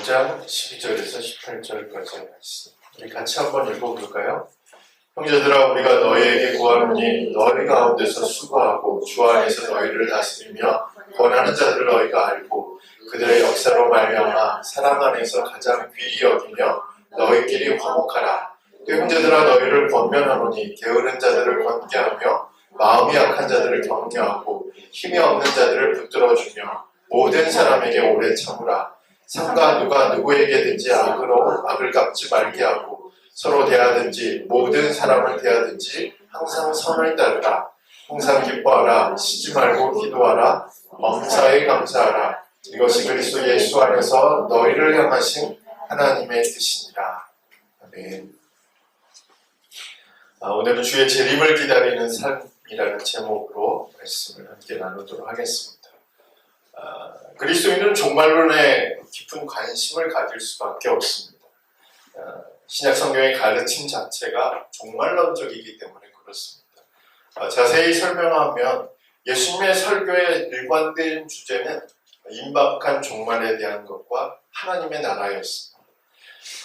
5장 12절에서 18절까지의 말씀. 우리 같이 한번 읽어볼까요? 형제들아, 우리가 너희에게 구하노니 너희 가운데서 수고하고 주 안에서 너희를 다스리며 권하는 자들을 너희가 알고 그들의 역사로 말미암아 사랑 안에서 가장 귀히 여기며 너희끼리 화목하라. 또 형제들아, 너희를 권면하노니 게으른 자들을 권계하며 마음이 약한 자들을 격려하고 힘이 없는 자들을 붙들어주며 모든 사람에게 오래 참으라. 상가 누가 누구에게든지 악을 갚지 말게 하고 서로 대하든지 모든 사람을 대하든지 항상 선을 따르라. 항상 기뻐하라. 쉬지 말고 기도하라. 범사에 감사하라. 이것이 그리스도 예수 안에서 너희를 향하신 하나님의 뜻이니라. 아멘. 오늘은 주의 재림을 기다리는 삶이라는 제목으로 말씀을 함께 나누도록 하겠습니다. 그리스도인은 종말론에 깊은 관심을 가질 수밖에 없습니다. 신약 성경의 가르침 자체가 종말론적이기 때문에 그렇습니다. 자세히 설명하면 예수님의 설교의 일관된 주제는 임박한 종말에 대한 것과 하나님의 나라였습니다.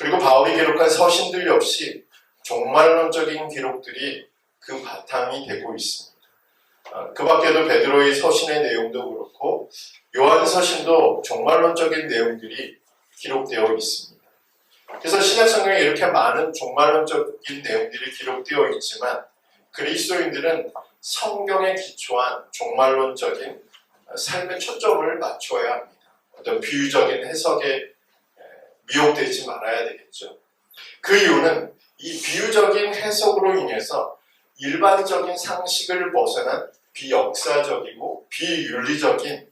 그리고 바울이 기록한 서신들 역시 종말론적인 기록들이 그 바탕이 되고 있습니다. 그 밖에도 베드로의 서신의 내용도 그렇고 요한 서신도 종말론적인 내용들이 기록되어 있습니다. 그래서 신약 성경에 이렇게 많은 종말론적인 내용들이 기록되어 있지만 그리스도인들은 성경에 기초한 종말론적인 삶의 초점을 맞춰야 합니다. 어떤 비유적인 해석에 미혹되지 말아야 되겠죠. 그 이유는 이 비유적인 해석으로 인해서 일반적인 상식을 벗어난 비역사적이고 비윤리적인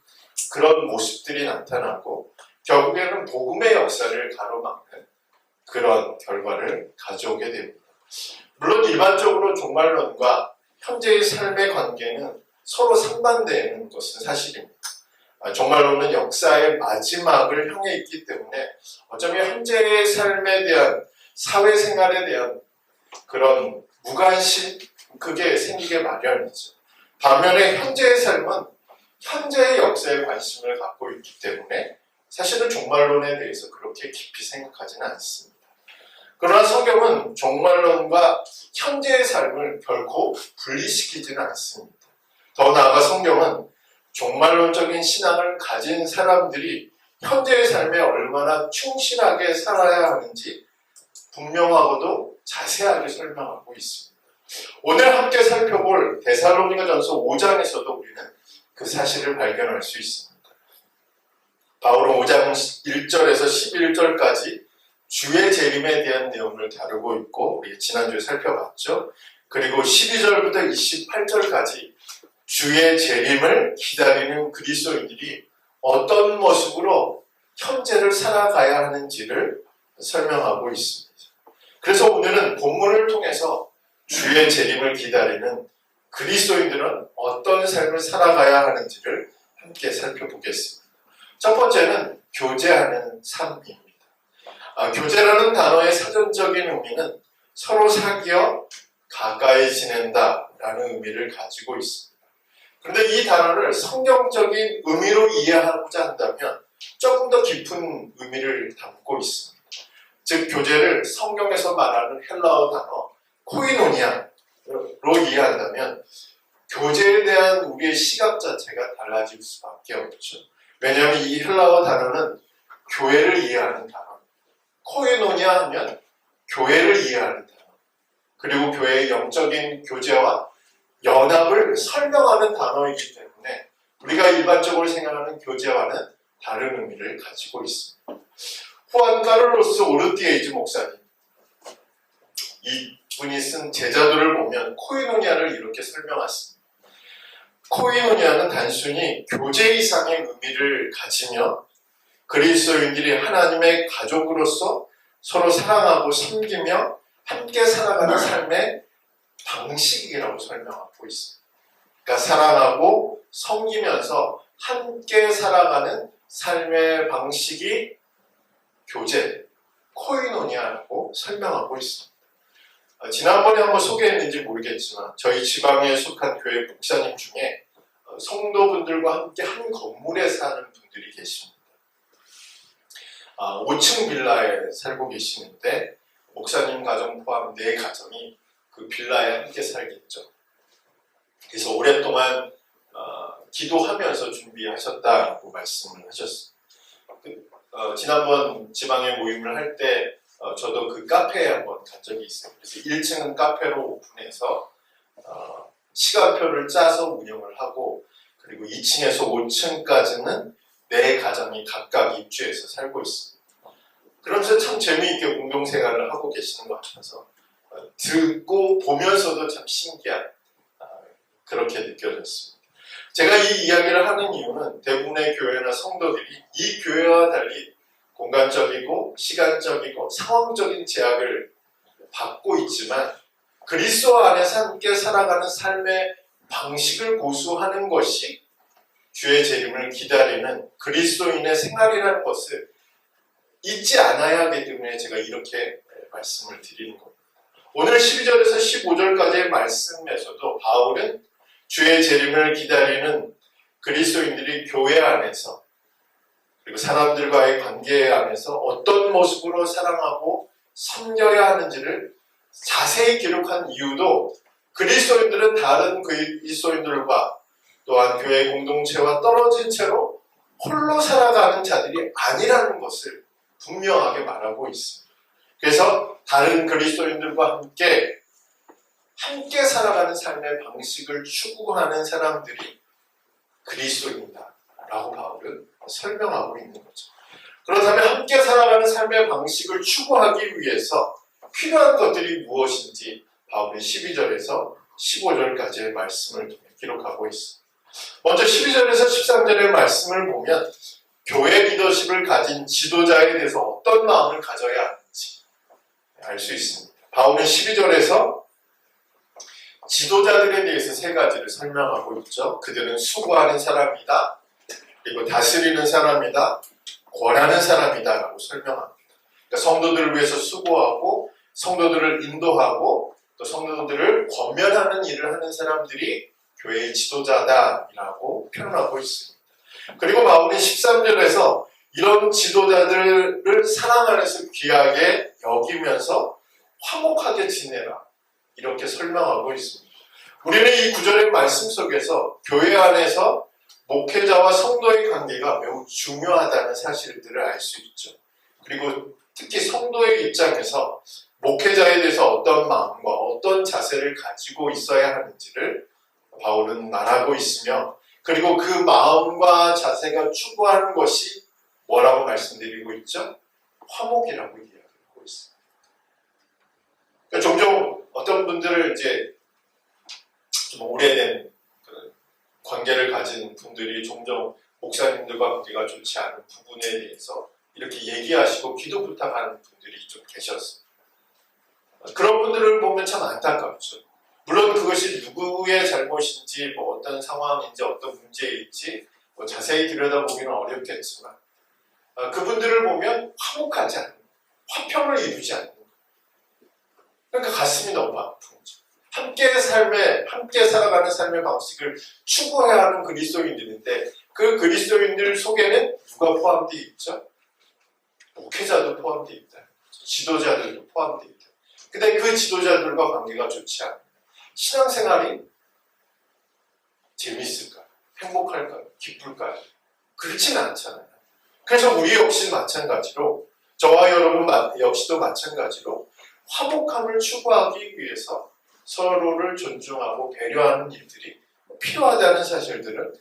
그런 모습들이 나타나고 결국에는 복음의 역사를 가로막는 그런 결과를 가져오게 됩니다. 물론 일반적으로 종말론과 현재의 삶의 관계는 서로 상반되는 것은 사실입니다. 종말론은 역사의 마지막을 향해 있기 때문에 어쩌면 현재의 삶에 대한 사회생활에 대한 그런 무관심 그게 생기게 마련이죠. 반면에 현재의 삶은 현재의 역사에 관심을 갖고 있기 때문에 사실은 종말론에 대해서 그렇게 깊이 생각하지는 않습니다. 그러나 성경은 종말론과 현재의 삶을 결코 분리시키지는 않습니다. 더 나아가 성경은 종말론적인 신앙을 가진 사람들이 현재의 삶에 얼마나 충실하게 살아야 하는지 분명하고도 자세하게 설명하고 있습니다. 오늘 함께 살펴볼 데살로니가전서 5장에서도 우리는 그 사실을 발견할 수 있습니다. 바울은 5장 1절에서 11절까지 주의 재림에 대한 내용을 다루고 있고 우리 지난주에 살펴봤죠. 그리고 12절부터 28절까지 주의 재림을 기다리는 그리스도인들이 어떤 모습으로 현재를 살아가야 하는지를 설명하고 있습니다. 그래서 오늘은 본문을 통해서 주의 재림을 기다리는 그리스도인들은 어떤 삶을 살아가야 하는지를 함께 살펴보겠습니다. 첫 번째는 교제하는 삶입니다. 교제라는 단어의 사전적인 의미는 서로 사귀어 가까이 지낸다라는 의미를 가지고 있습니다. 그런데 이 단어를 성경적인 의미로 이해하고자 한다면 조금 더 깊은 의미를 담고 있습니다. 즉 교제를 성경에서 말하는 헬라어 단어 코이노니아로 이해한다면 교제에 대한 우리의 시각 자체가 달라질 수밖에 없죠. 왜냐하면 이 헬라어 단어는 교회를 이해하는 단어, 코이노니아 하면 교회를 이해하는 단어, 그리고 교회의 영적인 교제와 연합을 설명하는 단어이기 때문에 우리가 일반적으로 생각하는 교제와는 다른 의미를 가지고 있습니다. 후안 카를로스 오르티에이즈 목사님, 이분이 쓴 제자도를 보면 코이노니아를 이렇게 설명했습니다. 코이노니아는 단순히 교제 이상의 의미를 가지며 그리스도인들이 하나님의 가족으로서 서로 사랑하고 섬기며 함께 살아가는 삶의 방식이라고 설명하고 있습니다. 그러니까 사랑하고 섬기면서 함께 살아가는 삶의 방식이 교제, 코이노니아라고 설명하고 있습니다. 지난번에 한번 소개했는지 모르겠지만 저희 지방에 속한 교회 목사님 중에 성도분들과 함께 한 건물에 사는 분들이 계십니다. 5층 빌라에 살고 계시는데 목사님 가정 포함 4가정이 그 빌라에 함께 살겠죠. 그래서 오랫동안 기도하면서 준비하셨다고 말씀을 하셨습니다. 지난번 지방에 모임을 할 때 저도 그 카페에 한번 간 적이 있어요. 그래서 1층은 카페로 오픈해서 시간표를 짜서 운영을 하고, 그리고 2층에서 5층까지는 4가정이 각각 입주해서 살고 있습니다. 그러면서 참 재미있게 공동생활을 하고 계시는 것 같아서 듣고 보면서도 참 신기한 그렇게 느껴졌습니다. 제가 이 이야기를 하는 이유는 대부분의 교회나 성도들이 이 교회와 달리 공간적이고 시간적이고 상황적인 제약을 받고 있지만 그리스도 안에서 함께 살아가는 삶의 방식을 고수하는 것이 주의 재림을 기다리는 그리스도인의 생활이라는 것을 잊지 않아야 하기 때문에 제가 이렇게 말씀을 드리는 겁니다. 오늘 12절에서 15절까지의 말씀에서도 바울은 주의 재림을 기다리는 그리스도인들이 교회 안에서 그리고 사람들과의 관계 안에서 어떤 모습으로 사랑하고 섬겨야 하는지를 자세히 기록한 이유도 그리스도인들은 다른 그리스도인들과 또한 교회 공동체와 떨어진 채로 홀로 살아가는 자들이 아니라는 것을 분명하게 말하고 있습니다. 그래서 다른 그리스도인들과 함께 살아가는 삶의 방식을 추구하는 사람들이 그리스도인이다 라고 바울은 설명하고 있는 거죠. 그렇다면 함께 살아가는 삶의 방식을 추구하기 위해서 필요한 것들이 무엇인지 바울은 12절에서 15절까지의 말씀을 통해 기록하고 있습니다. 먼저 12절에서 13절의 말씀을 보면 교회 리더십을 가진 지도자에 대해서 어떤 마음을 가져야 하는지 알 수 있습니다. 바울은 12절에서 지도자들에 대해서 3가지를 설명하고 있죠. 그들은 수고하는 사람이다, 그리고 다스리는 사람이다, 권하는 사람이다 라고 설명합니다. 그러니까 성도들을 위해서 수고하고 성도들을 인도하고 또 성도들을 권면하는 일을 하는 사람들이 교회의 지도자다라고 표현하고 있습니다. 그리고 바울은 13절에서 이런 지도자들을 사랑 안에서 귀하게 여기면서 화목하게 지내라 이렇게 설명하고 있습니다. 우리는 이 구절의 말씀 속에서 교회 안에서 목회자와 성도의 관계가 매우 중요하다는 사실들을 알 수 있죠. 그리고 특히 성도의 입장에서 목회자에 대해서 어떤 마음과 어떤 자세를 가지고 있어야 하는지를 바울은 말하고 있으며, 그리고 그 마음과 자세가 추구하는 것이 뭐라고 말씀드리고 있죠? 화목이라고 이야기하고 있습니다. 그러니까 종종 어떤 분들을 이제 좀 오래된 관계를 가진 분들이 종종 목사님들과 관계가 좋지 않은 부분에 대해서 이렇게 얘기하시고 기도 부탁하는 분들이 좀 계셨습니다. 그런 분들을 보면 참 안타깝죠. 물론 그것이 누구의 잘못인지 뭐 어떤 상황인지 어떤 문제일지 뭐 자세히 들여다보기는 어렵겠지만 그분들을 보면 화목하지 않는, 화평을 이루지 않는, 그러니까 가슴이 너무 아픈 거죠. 함께 살아가는 삶의 방식을 추구해야 하는 그리스도인들인데 그 그리스도인들 속에는 누가 포함되어 있죠? 목회자도 포함되어 있다. 지도자들도 포함되어 있다. 근데 그 지도자들과 관계가 좋지 않아요. 신앙생활이 재밌을까요? 행복할까요? 기쁠까요? 그렇지는 않잖아요. 그래서 우리 역시 마찬가지로, 저와 여러분 역시도 마찬가지로 화목함을 추구하기 위해서 서로를 존중하고 배려하는 일들이 필요하다는 사실들은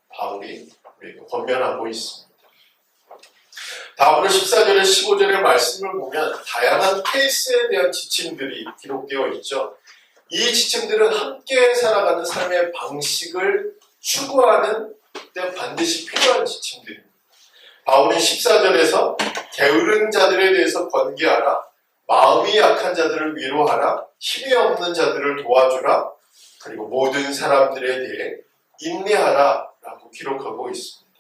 바울이 우리에게 권면하고 있습니다. 다음으로 14절에 15절의 말씀을 보면 다양한 케이스에 대한 지침들이 기록되어 있죠. 이 지침들은 함께 살아가는 삶의 방식을 추구하는 데 반드시 필요한 지침들입니다. 바울은 14절에서 게으른 자들에 대해서 권계하라, 마음이 약한 자들을 위로하라, 힘이 없는 자들을 도와주라, 그리고 모든 사람들에 대해 인내하라 라고 기록하고 있습니다.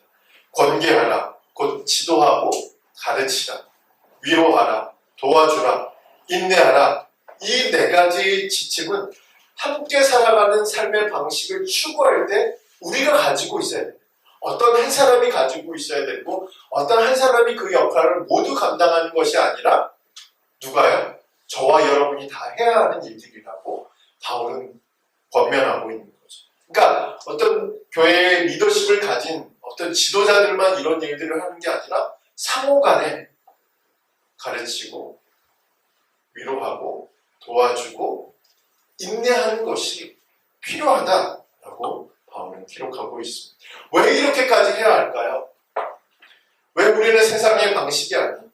권계하라, 곧 지도하고 가르치라, 위로하라, 도와주라, 인내하라, 이 4가지 지침은 함께 살아가는 삶의 방식을 추구할 때 우리가 가지고 있어야 돼요. 어떤 한 사람이 가지고 있어야 되고 어떤 한 사람이 그 역할을 모두 감당하는 것이 아니라 누가요? 저와 여러분이 다 해야 하는 일들이라고 바울은 권면하고 있는 거죠. 그러니까 어떤 교회의 리더십을 가진 어떤 지도자들만 이런 일들을 하는 게 아니라 상호 간에 가르치고 위로하고 도와주고 인내하는 것이 필요하다라고 바울은 기록하고 있습니다. 왜 이렇게까지 해야 할까요? 왜 우리는 세상의 방식이 아닌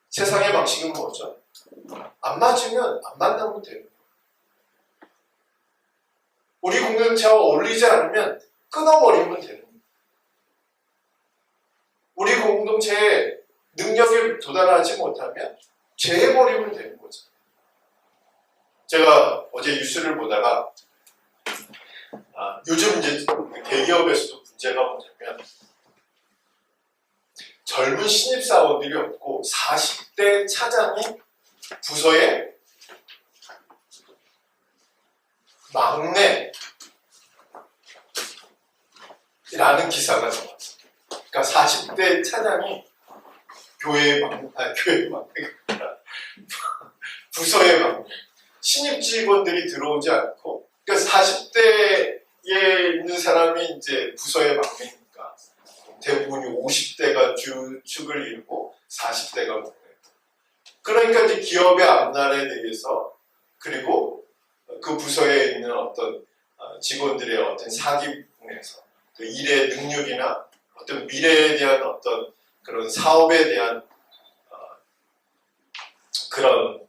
세상의 방식은 뭐죠? 안 맞으면 안 만나면 돼요. 우리 공동체와 어울리지 않으면 끊어버리면 되는 거예요. 우리 공동체의 능력에 도달하지 못하면 제해버리면 되는 거죠. 제가 어제 뉴스를 보다가 요즘 이제 대기업에서도 문제가 뭐냐면 젊은 신입사원들이 없고 40대 차장이 부서의 막내라는 기사가 나왔어요. 그러니까 40대 차장이 교회의 막내가 아니라 부서의 막내. 신입 직원들이 들어오지 않고, 그러니까 40대에 있는 사람이 이제 부서의 막내니까 대부분이 50대가 축을 이루고 40대가 막내. 그러니까 이제 기업의 앞날에 대해서 그리고 그 부서에 있는 어떤 직원들의 어떤 사기 부분에서 그 일의 능력이나 어떤 미래에 대한 어떤 그런 사업에 대한 그런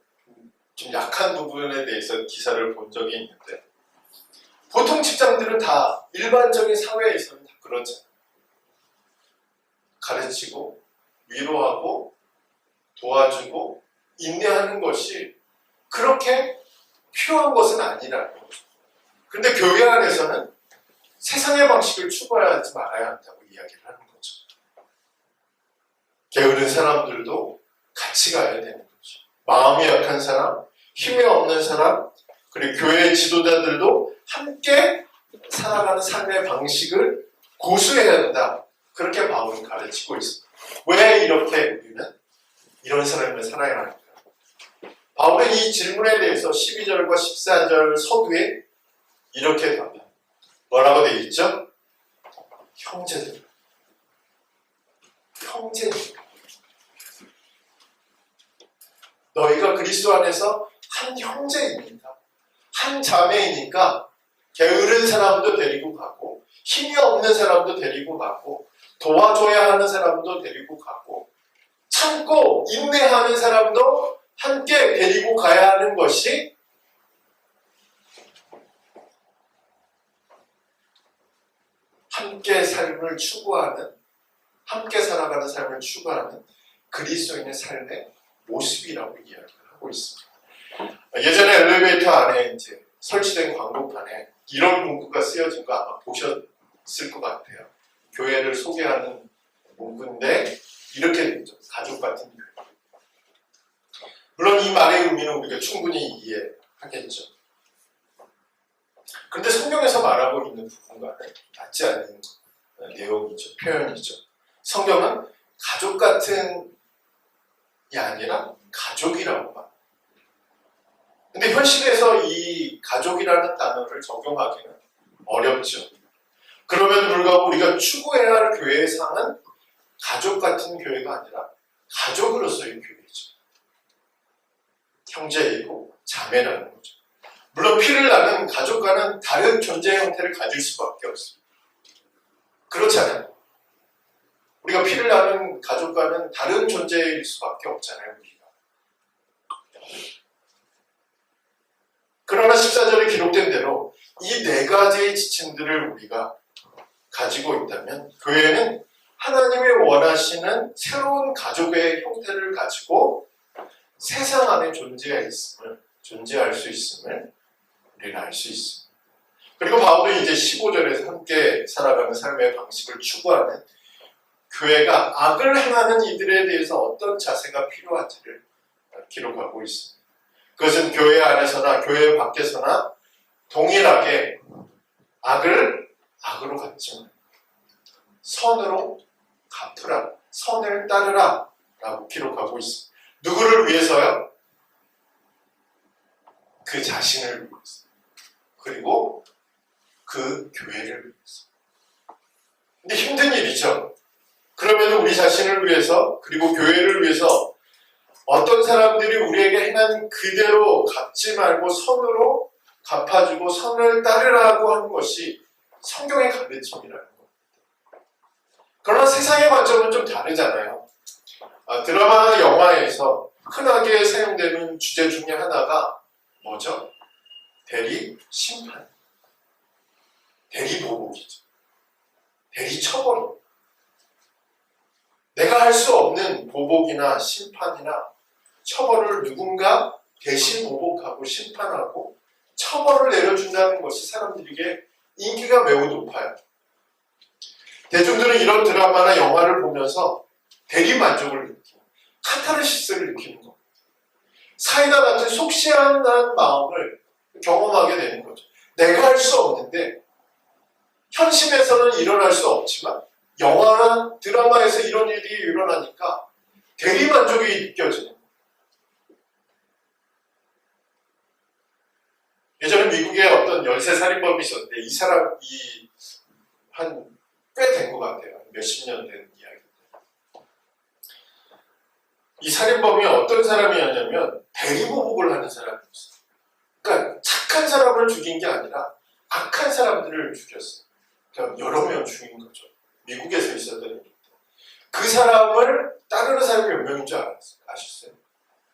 좀 약한 부분에 대해서 기사를 본 적이 있는데 보통 직장들은 다 일반적인 사회에서는 다 그렇잖아요. 가르치고 위로하고 도와주고 인내하는 것이 그렇게 필요한 것은 아니라는 거죠. 그런데 교회 안에서는 세상의 방식을 추구하지 말아야 한다고 이야기를 하는 거죠. 게으른 사람들도 같이 가야 되는 거죠. 마음이 약한 사람, 힘이 없는 사람, 그리고 교회 지도자들도 함께 살아가는 삶의 방식을 고수해야 한다. 그렇게 바울은 가르치고 있습니다. 왜 이렇게 우리는 이런 삶을 살아야 할까? 바울은 이 질문에 대해서 12절과 14절 서두에 이렇게 답합니다. 뭐라고 되어 있죠? 형제들. 너희가 그리스도 안에서 한 형제입니다. 한 자매이니까 게으른 사람도 데리고 가고 힘이 없는 사람도 데리고 가고 도와줘야 하는 사람도 데리고 가고 참고 인내하는 사람도 함께 데리고 가야 하는 것이 함께 삶을 추구하는, 함께 살아가는 삶을 추구하는 그리스도인의 삶의 모습이라고 이야기를 하고 있습니다. 예전에 엘리베이터 안에 이제 설치된 광고판에 이런 문구가 쓰여진 거 아마 보셨을 것 같아요. 교회를 소개하는 문구인데 이렇게 되죠. 가족 같은 교회. 물론 이 말의 의미는 우리가 충분히 이해하겠죠. 그런데 성경에서 말하고 있는 부분과는 맞지 않는 내용이죠. 표현이죠. 성경은 가족 같은 이 아니라 가족이라고 합니다. 근데 현실에서 이 가족이라는 단어를 적용하기는 어렵죠. 그럼에도 불구하고 우리가 추구해야 할 교회의 상은 가족 같은 교회가 아니라 가족으로서의 교회죠. 형제이고 자매라는 거죠. 물론 피를 나는 가족과는 다른 존재 형태를 가질 수밖에 없습니다. 그렇잖아요. 우리가 피를 나는 가족과는 다른 존재일 수밖에 없잖아요. 우리가. 그러나 14절에 기록된 대로 이 네 가지의 지침들을 우리가 가지고 있다면 교회는 하나님이 원하시는 새로운 가족의 형태를 가지고 세상 안에 존재할 수 있음을 우리는 알 수 있습니다. 그리고 바울은 이제 15절에서 함께 살아가는 삶의 방식을 추구하는 교회가 악을 행하는 이들에 대해서 어떤 자세가 필요한지를 기록하고 있습니다. 그것은 교회 안에서나 교회 밖에서나 동일하게 악을 악으로 갚지 말고 선으로 갚으라, 선을 따르라 라고 기록하고 있습니다. 누구를 위해서요? 그 자신을 위해서, 그리고 그 교회를 위해서. 근데 힘든 일이죠. 그러면 우리 자신을 위해서, 그리고 교회를 위해서 어떤 사람들이 우리에게 행한 그대로 갚지 말고 선으로 갚아주고 선을 따르라고 하는 것이 성경의 가르침이라는 겁니다. 그러나 세상의 관점은 좀 다르잖아요. 드라마나 영화에서 흔하게 사용되는 주제 중에 하나가 뭐죠? 대리 심판, 대리 보복이죠. 대리 처벌. 내가 할 수 없는 보복이나 심판이나 처벌을 누군가 대신 보복하고 심판하고 처벌을 내려준다는 것이 사람들에게 인기가 매우 높아요. 대중들은 이런 드라마나 영화를 보면서 대리 만족을 느끼고 카타르시스를 느끼는 겁니다. 사이다 같은 속 시원한 마음을 경험하게 되는 거죠. 내가 할 수 없는데 현실에서는 일어날 수 없지만 영화나 드라마에서 이런 일이 일어나니까 대리 만족이 느껴지는 거예요. 예전에 미국에 어떤 연쇄살인범이 있었는데 이 사람이 한 꽤 된 것 같아요. 몇십 년 된 이야기인데 이 살인범이 어떤 사람이었냐면 대리보복을 하는 사람이었어요. 그러니까 착한 사람을 죽인 게 아니라 악한 사람들을 죽였어요. 그러니까 여러 명 죽인 거죠. 미국에서 있었던 일입니다. 그 사람을 따르는 사람이 몇 명인 줄 아셨어요?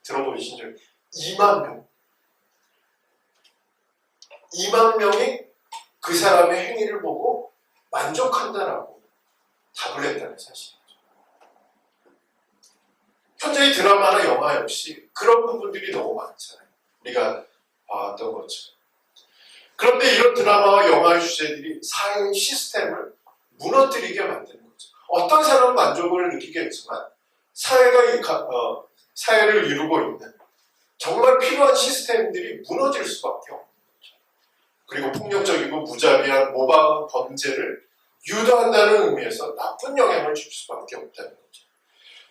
들어보신 적 2만 명. 2만 명이 그 사람의 행위를 보고 만족한다라고 답을 했다는 사실이죠. 현재 이 드라마나 영화 역시 그런 부분들이 너무 많잖아요. 우리가 봐왔던 것처럼. 그런데 이런 드라마와 영화의 주제들이 사회의 시스템을 무너뜨리게 만드는 거죠. 어떤 사람은 만족을 느끼겠지만 사회를 이루고 있는 정말 필요한 시스템들이 무너질 수밖에 없는 거죠. 그리고 폭력적이고 무자비한 모방 범죄를 유도한다는 의미에서 나쁜 영향을 줄 수밖에 없다는 거죠.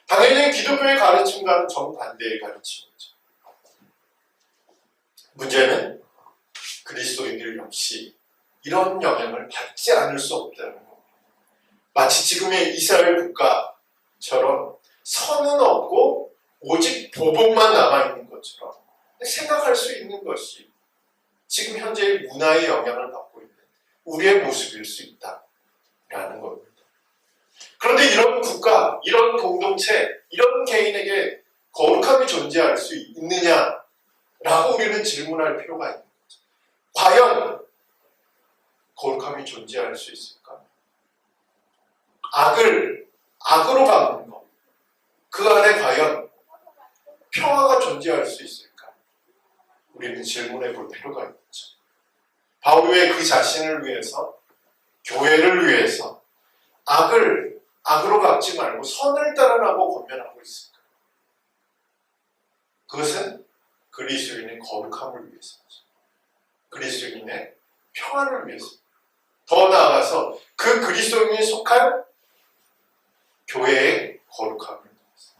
당연히 기독교의 가르침과는 정반대의 가르침이죠. 문제는 그리스도인들 역시 이런 영향을 받지 않을 수 없다는 겁니다. 마치 지금의 이스라엘 국가처럼 선은 없고 오직 보복만 남아있는 것처럼 생각할 수 있는 것이 지금 현재의 문화의 영향을 받고 있는 우리의 모습일 수 있다라는 겁니다. 그런데 이런 국가, 이런 공동체, 이런 개인에게 거룩함이 존재할 수 있느냐라고 우리는 질문할 필요가 있는 거죠. 과연 거룩함이 존재할 수 있을까? 악으로 갚는 것, 그 안에 과연 평화가 존재할 수 있을까? 우리는 질문해 볼 필요가 있죠. 바울이 왜 그 자신을 위해서, 교회를 위해서 악으로 갚지 말고 선을 따르라고 권면하고 있을까? 그것은 그리스도인의 거룩함을 위해서죠. 그리스도인의 평안을 위해서. 더 나아가서 그 그리스도인이 속한 교회의 거룩함을 위해서.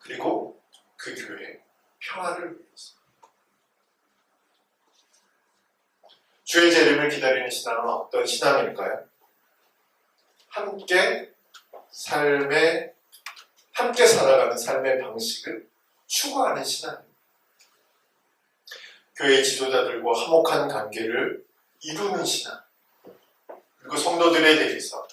그리고 그 교회의 평안을 위해서. 주의 재림을 기다리는 신앙은 어떤 신앙일까요? 함께 살아가는 삶의 방식을 추구하는 신앙입니다. 교회 지도자들과 화목한 관계를 이루는 신앙, 그리고 성도들에 대해서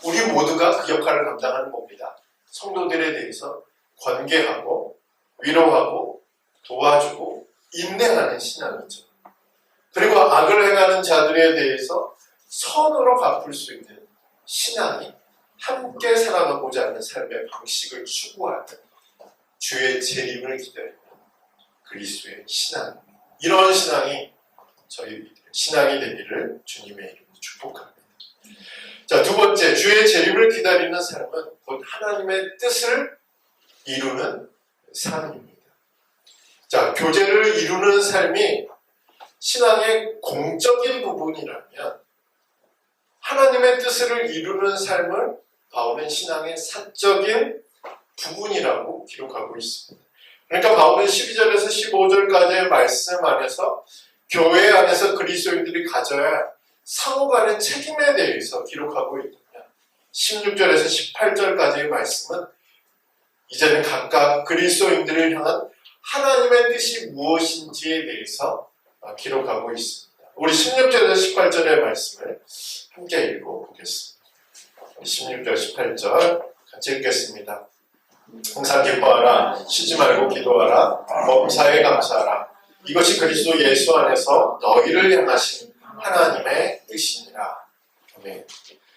우리 모두가 그 역할을 감당하는 겁니다. 성도들에 대해서 관계하고 위로하고 도와주고 인내하는 신앙이죠. 그리고 악을 행하는 자들에 대해서 선으로 갚을 수 있는 신앙이 함께 살아가고자 하는 삶의 방식을 추구하는 주의 재림을 기다리는 그리스도의 신앙, 이런 신앙이 저희 신앙이 되기를 주님의 이름으로 축복합니다. 자, 두 번째, 주의 재림을 기다리는 삶은 곧 하나님의 뜻을 이루는 삶입니다. 자, 교제를 이루는 삶이 신앙의 공적인 부분이라면 하나님의 뜻을 이루는 삶을 바울은 신앙의 사적인 부분이라고 기록하고 있습니다. 그러니까 바울은 12절에서 15절까지의 말씀 안에서 교회 안에서 그리스도인들이 가져야 상호 간의 책임에 대해서 기록하고 있다면 16절에서 18절까지의 말씀은 이제는 각각 그리스도인들을 향한 하나님의 뜻이 무엇인지에 대해서 기록하고 있습니다. 우리 16절에서 18절의 말씀을 함께 읽어보겠습니다. 16절, 18절 같이 읽겠습니다. 항상 기뻐하라, 쉬지 말고 기도하라, 범사에 감사하라. 이것이 그리스도 예수 안에서 너희를 향하신 하나님의 뜻이니라. 아멘.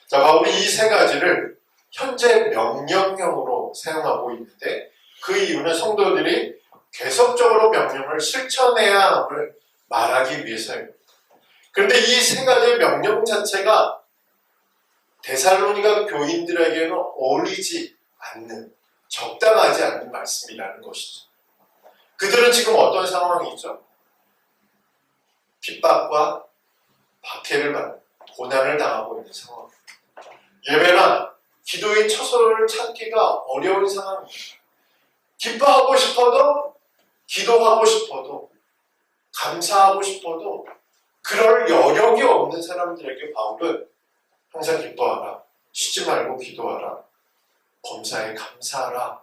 자, 바울이 이 세 가지를 현재 명령형으로 사용하고 있는데 그 이유는 성도들이 계속적으로 명령을 실천해야 함을 말하기 위해서입니다. 그런데 이 세 가지의 명령 자체가 데살로니가 교인들에게는 어울리지 않는, 적당하지 않는 말씀이라는 것이죠. 그들은 지금 어떤 상황이죠? 핍박과 박해를 받는, 고난을 당하고 있는 상황입니다. 예배나 기도의 처소를 찾기가 어려운 상황입니다. 기뻐하고 싶어도, 기도하고 싶어도, 감사하고 싶어도 그럴 여력이 없는 사람들에게 바울은 항상 기뻐하라, 쉬지 말고 기도하라, 범사에 감사하라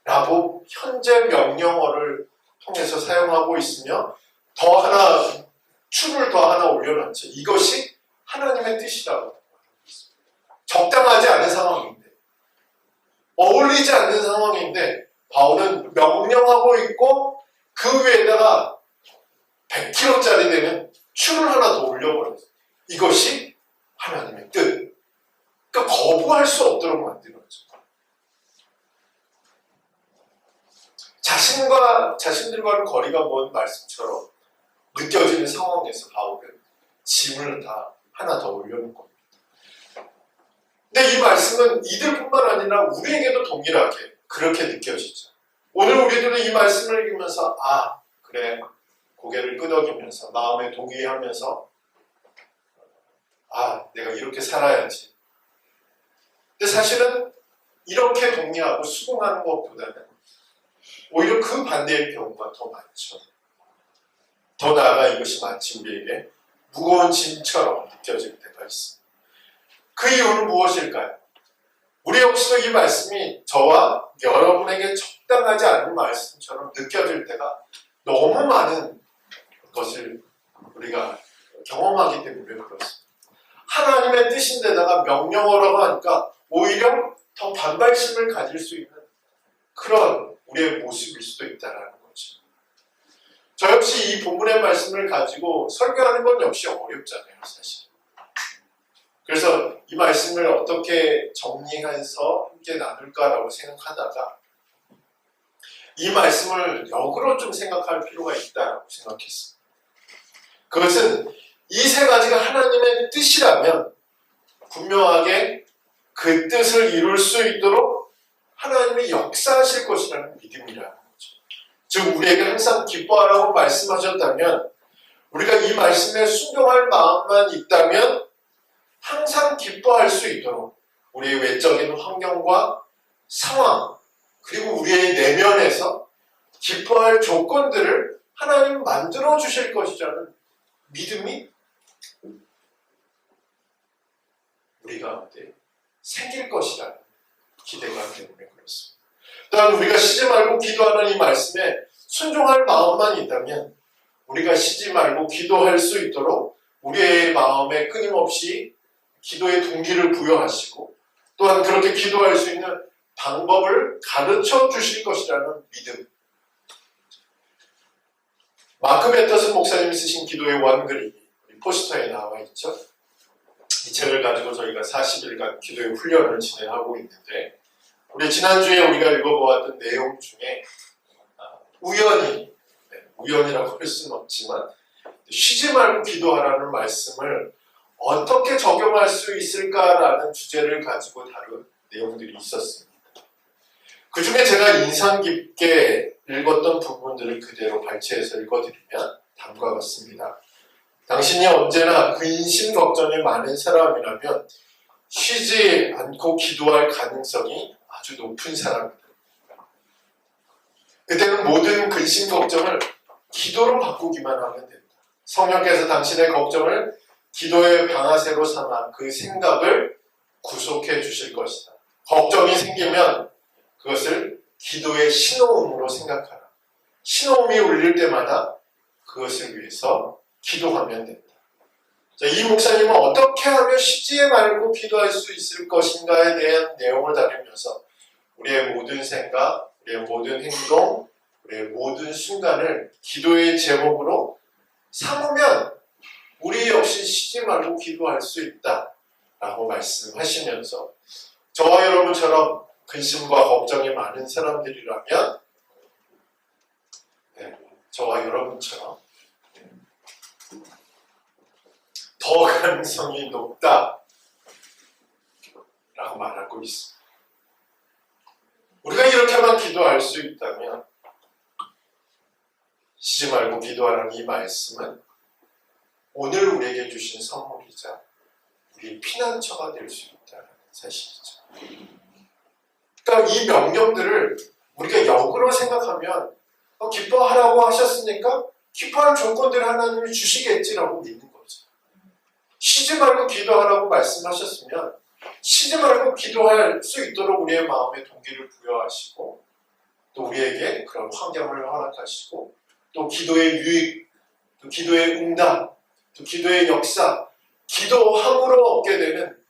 라고 현재 명령어를 통해서 사용하고 있으며 더 하나, 줄을 더 하나 올려놨죠. 이것이 하나님의 뜻이라고. 적당하지 않은 상황인데, 어울리지 않는 상황인데 바울은 명령하고 있고 그 위에다가 100kg짜리 되는 줄을 하나 더 올려버렸어요. 이것이 하나님의 뜻. 그러니까 거부할 수 없도록 만들었죠. 자신들과는 거리가 먼 말씀처럼 느껴지는 상황에서 바울은 짐을 다 하나 더 올려놓은 겁니다. 근데 이 말씀은 이들뿐만 아니라 우리에게도 동일하게 그렇게 느껴지죠. 오늘 우리들은 이 말씀을 읽으면서 그래, 고개를 끄덕이면서 마음에 동의하면서 내가 이렇게 살아야지. 근데 사실은 이렇게 동의하고 수긍하는 것보다는 오히려 그 반대의 경우가 더 많죠. 더 나아가 이것이 마치 우리에게 무거운 짐처럼 느껴질 때가 있습니다. 그 이유는 무엇일까요? 우리 역시도 이 말씀이 저와 여러분에게 적당하지 않은 말씀처럼 느껴질 때가 너무 많은 것을 우리가 경험하기 때문에 그렇습니다. 하나님의 뜻인데다가 명령어라고 하니까 오히려 더 반발심을 가질 수 있는 그런 우리의 모습일 수도 있다는 거죠. 저 역시 이 본문의 말씀을 가지고 설교하는 건 역시 어렵잖아요, 사실. 그래서 이 말씀을 어떻게 정리해서 함께 나눌까라고 생각하다가 이 말씀을 역으로 좀 생각할 필요가 있다고 생각했습니다. 그것은 이 세 가지가 하나님의 뜻이라면 분명하게 그 뜻을 이룰 수 있도록 하나님이 역사하실 것이라는 믿음이라는 거죠. 즉 우리에게 항상 기뻐하라고 말씀하셨다면 우리가 이 말씀에 순종할 마음만 있다면 항상 기뻐할 수 있도록 우리의 외적인 환경과 상황 그리고 우리의 내면에서 기뻐할 조건들을 하나님 만들어 주실 것이라는 믿음이 우리 가운데 생길 것이라는 기대가 때문에 그렇습니다. 또한 우리가 쉬지 말고 기도하는 이 말씀에 순종할 마음만 있다면 우리가 쉬지 말고 기도할 수 있도록 우리의 마음에 끊임없이 기도의 동기를 부여하시고 또한 그렇게 기도할 수 있는 방법을 가르쳐 주실 것이라는 믿음. 마크 베터슨 목사님이 쓰신 기도의 원글이 포스터에 나와 있죠. 이 책을 가지고 저희가 40일간 기도의 훈련을 진행하고 있는데 우리 지난주에 우리가 읽어보았던 내용 중에 우연이라고 할 수는 없지만 쉬지 말고 기도하라는 말씀을 어떻게 적용할 수 있을까라는 주제를 가지고 다룬 내용들이 있었습니다. 그 중에 제가 인상 깊게 읽었던 부분들을 그대로 발췌해서 읽어드리면 다음과 같습니다. 당신이 언제나 근심 걱정이 많은 사람이라면 쉬지 않고 기도할 가능성이 아주 높은 사람이다. 그때는 모든 근심 걱정을 기도로 바꾸기만 하면 된다. 성령께서 당신의 걱정을 기도의 방아쇠로 삼아 그 생각을 구속해 주실 것이다. 걱정이 생기면 그것을 기도의 신호음으로 생각하라. 신호음이 울릴 때마다 그것을 위해서 기도하면 된다. 자, 이 목사님은 어떻게 하면 쉬지 말고 기도할 수 있을 것인가에 대한 내용을 다루면서 우리의 모든 생각, 우리의 모든 행동, 우리의 모든 순간을 기도의 제목으로 삼으면 우리 역시 쉬지 말고 기도할 수 있다라고 말씀하시면서 저와 여러분처럼 근심과 걱정이 많은 사람들이라면 저와 여러분처럼 더 가능성이 높다라고 말하고 있습니다. 우리가 이렇게만 기도할 수 있다면 쉬지 말고 기도하라는 이 말씀은 오늘 우리에게 주신 선물이자 우리의 피난처가 될 수 있다는 사실이죠. 그러니까 이 명령들을 우리가 역으로 생각하면 기뻐하라고 하셨으니까 기뻐할 조건들을 하나님이 주시겠지라고 믿는 거죠. 쉬지 말고 기도하라고 말씀하셨으면 쉬지 말고 기도할 수 있도록 우리의 마음에 동기를 부여하시고 또 우리에게 그런 환경을 허락하시고 또 기도의 유익, 또 기도의 응답, 또 기도의 역사, 기도함으로 얻게 되는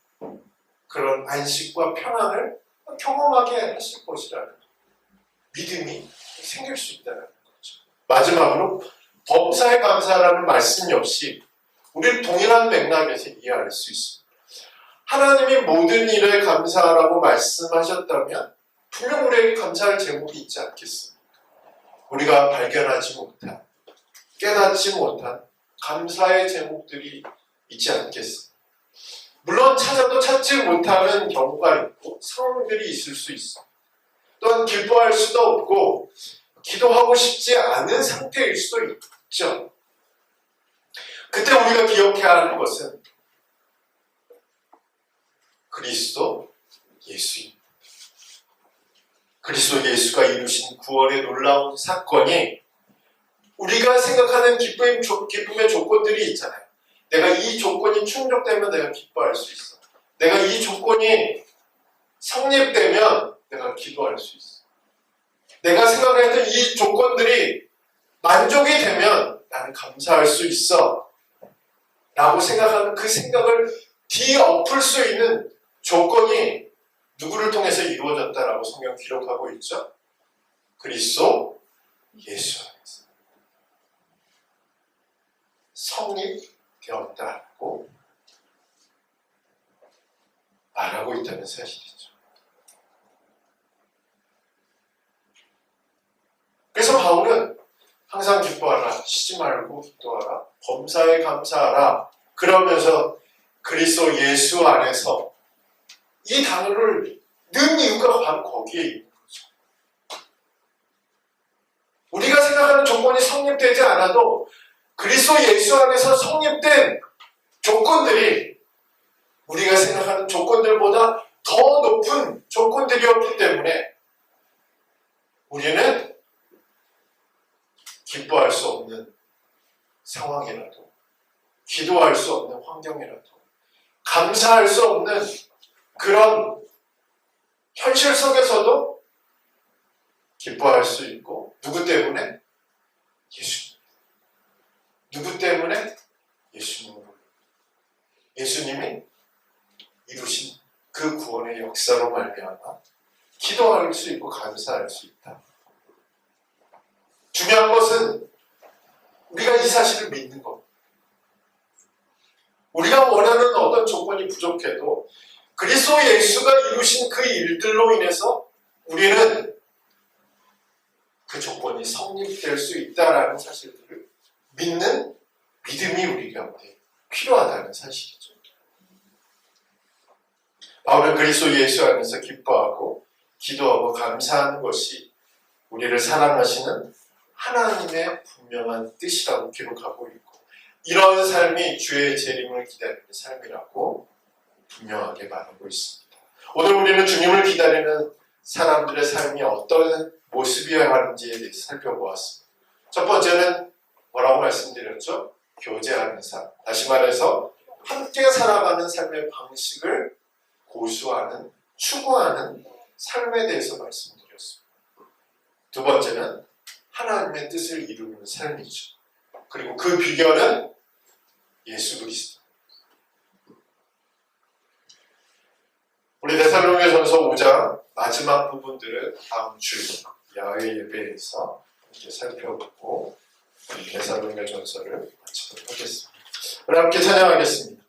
그런 안식과 평안을 경험하게 하실 것이라는 믿음이 생길 수 있다는 거죠. 마지막으로 범사에 감사하라는 말씀 역시 우리는 동일한 맥락에서 이해할 수 있습니다. 하나님이 모든 일에 감사하라고 말씀하셨다면 분명 우리에게 감사할 제목이 있지 않겠습니까? 우리가 발견하지 못한, 깨닫지 못한 감사의 제목들이 있지 않겠습니까? 물론 찾아도 찾지 못하는 경우가 있고 상황들이 있을 수 있습니다. 또한 기뻐할 수도 없고 기도하고 싶지 않은 상태일 수도 있죠. 그때 우리가 기억해야 하는 것은 그리스도 예수입니다. 그리스도 예수가 이루신 구원의 놀라운 사건이 우리가 생각하는 기쁨의 조건들이 있잖아요. 내가 이 조건이 충족되면 내가 기뻐할 수 있어. 내가 이 조건이 성립되면 내가 기도할 수 있어. 내가 생각했던 이 조건들이 만족이 되면 나는 감사할 수 있어. 라고 생각하는 그 생각을 뒤엎을 수 있는 조건이 누구를 통해서 이루어졌다라고 성경 기록하고 있죠? 그리스도 예수 안에서 성립되었다고 말하고 있다는 사실이죠. 그래서 바울은 항상 기뻐하라, 쉬지 말고 기도하라, 범사에 감사하라 그러면서 그리스도 예수 안에서 이 단어를 넣은 이유가 바로 거기에 있는 거죠. 우리가 생각하는 조건이 성립되지 않아도 그리스도 예수 안에서 성립된 조건들이 우리가 생각하는 조건들보다 더 높은 조건들이었기 때문에 우리는 기뻐할 수 없는 상황이라도 기도할 수 없는 환경이라도 감사할 수 없는 그런 현실 속에서도 기뻐할 수 있고 누구 때문에? 예수님. 누구 때문에? 예수님으로. 예수님이 이루신 그 구원의 역사로 말미암아 기도할 수 있고 감사할 수 있다. 중요한 것은 우리가 이 사실을 믿는 것. 우리가 원하는 어떤 조건이 부족해도 그리스도 예수가 이루신 그 일들로 인해서 우리는 그 조건이 성립될 수 있다라는 사실들을 믿는 믿음이 우리 가운데 필요하다는 사실이죠. 바울은 그리스도 예수 안에서 기뻐하고 기도하고 감사하는 것이 우리를 사랑하시는 하나님의 분명한 뜻이라고 기록하고 있고 이런 삶이 주의 재림을 기다리는 삶이라고 분명하게 말하고 있습니다. 오늘 우리는 주님을 기다리는 사람들의 삶이 어떤 모습이어야 하는지에 대해서 살펴보았습니다. 첫 번째는 뭐라고 말씀드렸죠? 교제하는 삶. 다시 말해서 함께 살아가는 삶의 방식을 고수하는, 추구하는 삶에 대해서 말씀드렸습니다. 두 번째는 하나님의 뜻을 이루는 삶이죠. 그리고 그 비결은 예수 그리스도. 우리 데살로니가전서 5장 마지막 부분들은 다음 주 야외 예배에서 이렇게 살펴보고 데살로니가전서를 마치도록 하겠습니다. 우리 함께 찬양하겠습니다.